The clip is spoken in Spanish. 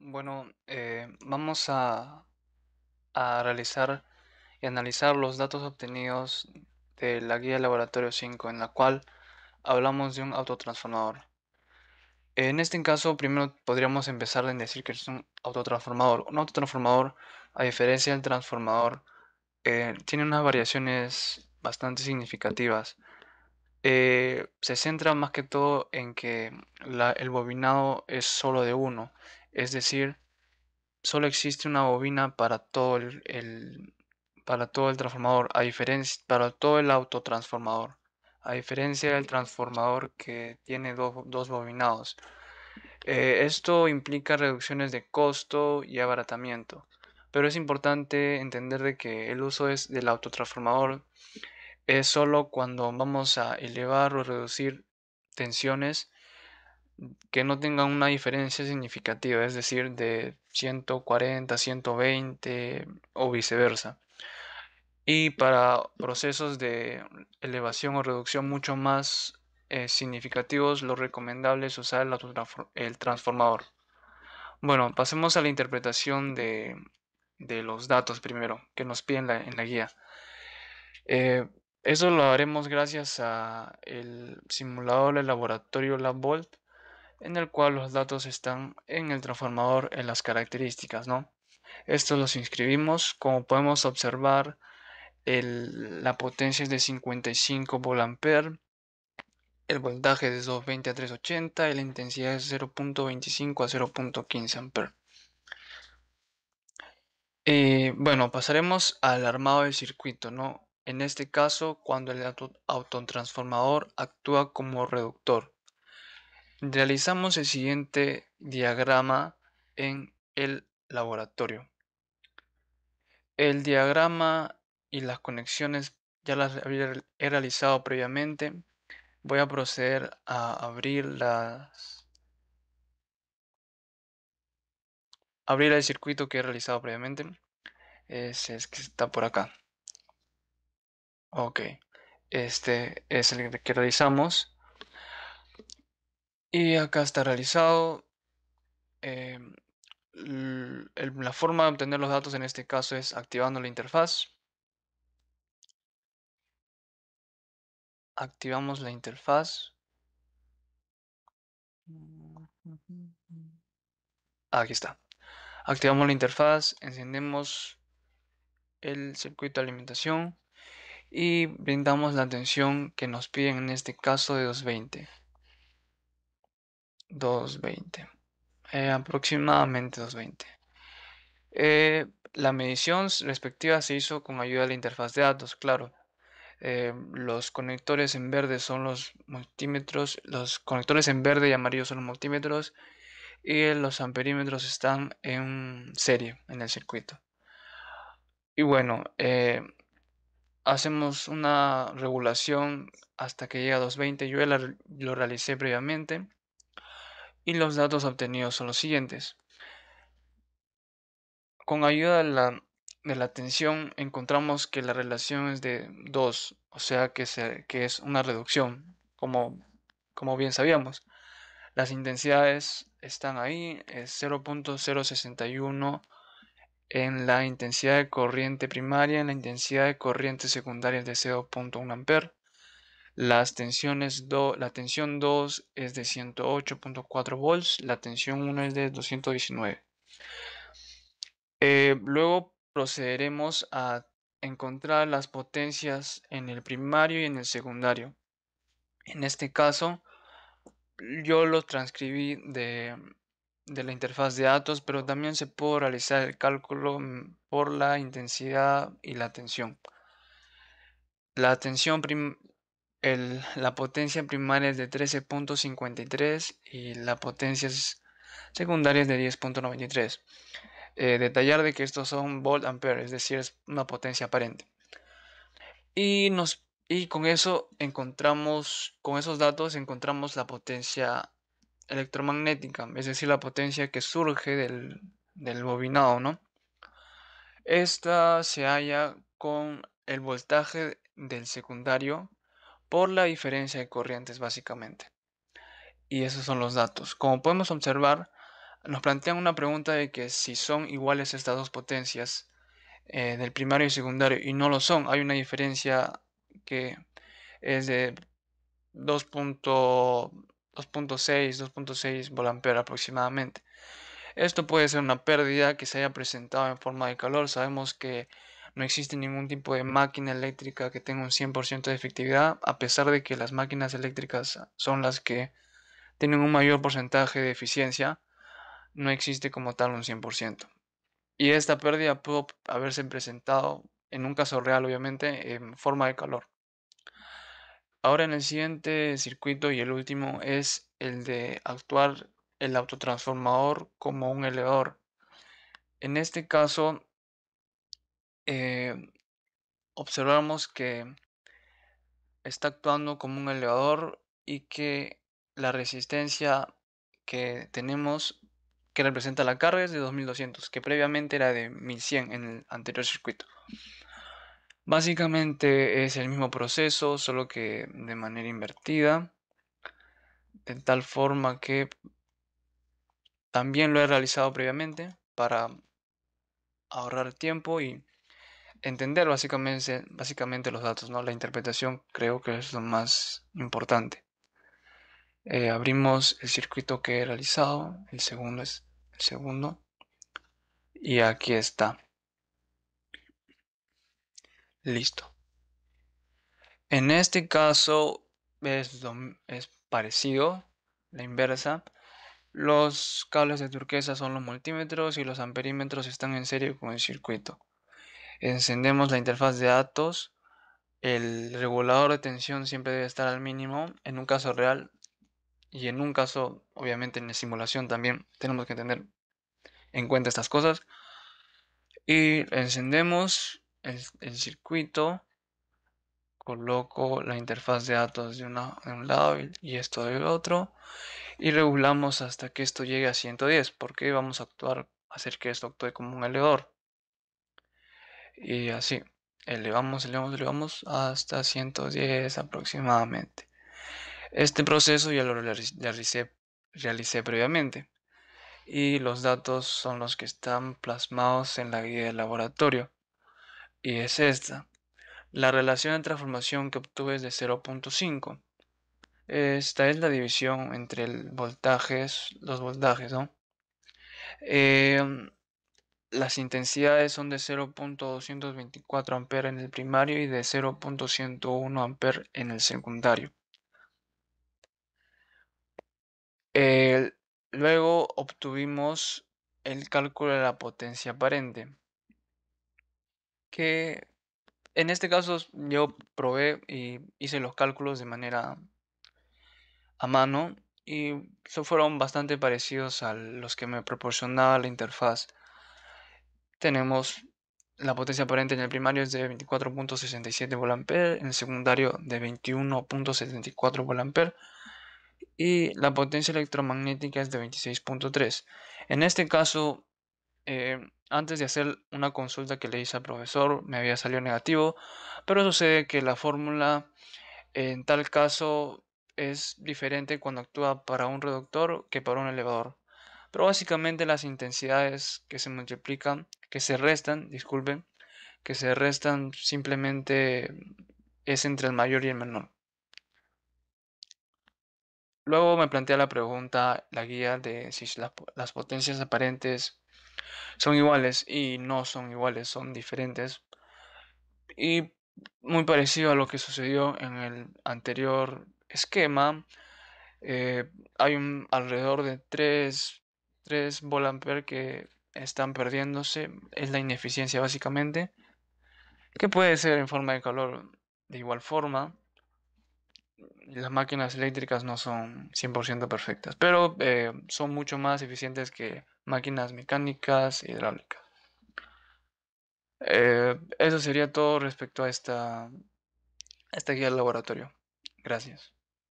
Bueno, vamos a realizar y analizar los datos obtenidos de la guía Laboratorio 5, en la cual hablamos de un autotransformador. En este caso, primero podríamos empezar en decir que es un autotransformador. Un autotransformador, a diferencia del transformador, tiene unas variaciones bastante significativas. Se centra más que todo en que el bobinado es solo de uno, es decir, solo existe una bobina para todo para todo el transformador, para todo el autotransformador, a diferencia del transformador que tiene dos bobinados. Esto implica reducciones de costo y abaratamiento, pero es importante entender de que el uso del autotransformador es solo cuando vamos a elevar o reducir tensiones que no tengan una diferencia significativa, es decir, de 140, 120 o viceversa. Y para procesos de elevación o reducción mucho más significativos, lo recomendable es usar el transformador. Bueno, pasemos a la interpretación de los datos primero que nos piden en la guía. Eh, Eso lo haremos gracias a el simulador del laboratorio LabVolt, en el cual los datos están en el transformador en las características, ¿no? Estos los inscribimos. Como podemos observar, la potencia es de 55 volt-ampere, el voltaje es de 220 a 380 y la intensidad es 0.25 a 0.15 ampere. Bueno, pasaremos al armado del circuito, ¿no? En este caso, cuando el autotransformador actúa como reductor. Realizamos el siguiente diagrama en el laboratorio. El diagrama y las conexiones ya las he realizado previamente. Voy a proceder a abrir el circuito que he realizado previamente. Es que está por acá. Ok. Este es el que realizamos. Y acá está realizado. Em, la forma de obtener los datos en este caso es activando la interfaz. Activamos la interfaz. Aquí está. Activamos la interfaz, encendemos el circuito de alimentación y brindamos la tensión que nos piden en este caso de 220. 220. Aproximadamente 220. La medición respectiva se hizo con ayuda de la interfaz de datos, claro. Los conectores en verde son los multímetros, los conectores en verde y amarillo son los multímetros y los amperímetros están en serie en el circuito. Y bueno, hacemos una regulación hasta que llega a 220. Yo ya lo realicé previamente y los datos obtenidos son los siguientes. Con ayuda de la tensión encontramos que la relación es de 2, o sea que es una reducción, como bien sabíamos. Las intensidades están ahí, es 0.061 en la intensidad de corriente primaria, en la intensidad de corriente secundaria es de 0.1 ampere. La tensión 2 es de 108.4 volts, la tensión 1 es de 219. Luego procederemos a encontrar las potencias en el primario y en el secundario. En este caso, yo lo transcribí de la interfaz de datos, pero también se puede realizar el cálculo por la intensidad y la tensión. La potencia primaria es de 13.53 y la potencia secundaria es de 10.93. Detallar de que estos son volt ampere, es decir, es una potencia aparente. Y con eso con esos datos encontramos la potencia electromagnética, es decir, la potencia que surge del bobinado, ¿no? Esta se halla con el voltaje del secundario por la diferencia de corrientes, básicamente. Y esos son los datos. Como podemos observar, Nos plantean una pregunta de que si son iguales estas dos potencias del primario y secundario, y no lo son. Hay una diferencia que es de 2.6 volt aproximadamente. Esto puede ser una pérdida que se haya presentado en forma de calor. Sabemos que no existe ningún tipo de máquina eléctrica que tenga un 100% de efectividad, a pesar de que las máquinas eléctricas son las que tienen un mayor porcentaje de eficiencia. No existe como tal un 100%. Y esta pérdida pudo haberse presentado en un caso real, obviamente, en forma de calor. Ahora en el siguiente circuito y el último es el de actuar el autotransformador como un elevador. En este caso, eh, observamos que está actuando como un elevador y que la resistencia que tenemos que representa la carga es de 2200, que previamente era de 1100 en el anterior circuito. Básicamente es el mismo proceso, solo que de manera invertida, de tal forma que también lo he realizado previamente para ahorrar tiempo y entender básicamente los datos, ¿no? La interpretación creo que es lo más importante. Abrimos el circuito que he realizado, el segundo es el segundo, y aquí está, listo. En este caso es parecido, la inversa. Los cables de turquesa son los multímetros y los amperímetros están en serie con el circuito. Encendemos la interfaz de datos. El regulador de tensión siempre debe estar al mínimo en un caso real y en un caso, obviamente en la simulación también tenemos que tener en cuenta estas cosas. Y encendemos el circuito, coloco la interfaz de datos de un lado y esto del otro y regulamos hasta que esto llegue a 110 porque vamos a hacer que esto actúe como un elevador. Y así, elevamos hasta 110 aproximadamente. Este proceso ya lo realicé previamente y los datos son los que están plasmados en la guía del laboratorio y es esta. La relación de transformación que obtuve es de 0.5. Esta es la división entre los voltajes, ¿no? Las intensidades son de 0.224 A en el primario y de 0.101 A en el secundario. Eh, Luego obtuvimos el cálculo de la potencia aparente, que en este caso yo probé y hice los cálculos de manera a mano y fueron bastante parecidos a los que me proporcionaba la interfaz. Tenemos la potencia aparente en el primario es de 24.67 VA, en el secundario de 21.74 VA y la potencia electromagnética es de 26.3. En este caso, antes de hacer una consulta que le hice al profesor, me había salido negativo, pero sucede que la fórmula en tal caso es diferente cuando actúa para un reductor que para un elevador. Pero básicamente las intensidades que se multiplican, que se restan, disculpen, que se restan simplemente es entre el mayor y el menor. Luego me plantea la pregunta, la guía de si las potencias aparentes son iguales y no son iguales, son diferentes. Y muy parecido a lo que sucedió en el anterior esquema, eh, hay alrededor de 3 volt que están perdiéndose, es la ineficiencia básicamente, que puede ser en forma de calor de igual forma. Las máquinas eléctricas no son 100% perfectas, pero son mucho más eficientes que máquinas mecánicas e hidráulicas. Eso sería todo respecto a esta guía del laboratorio. Gracias.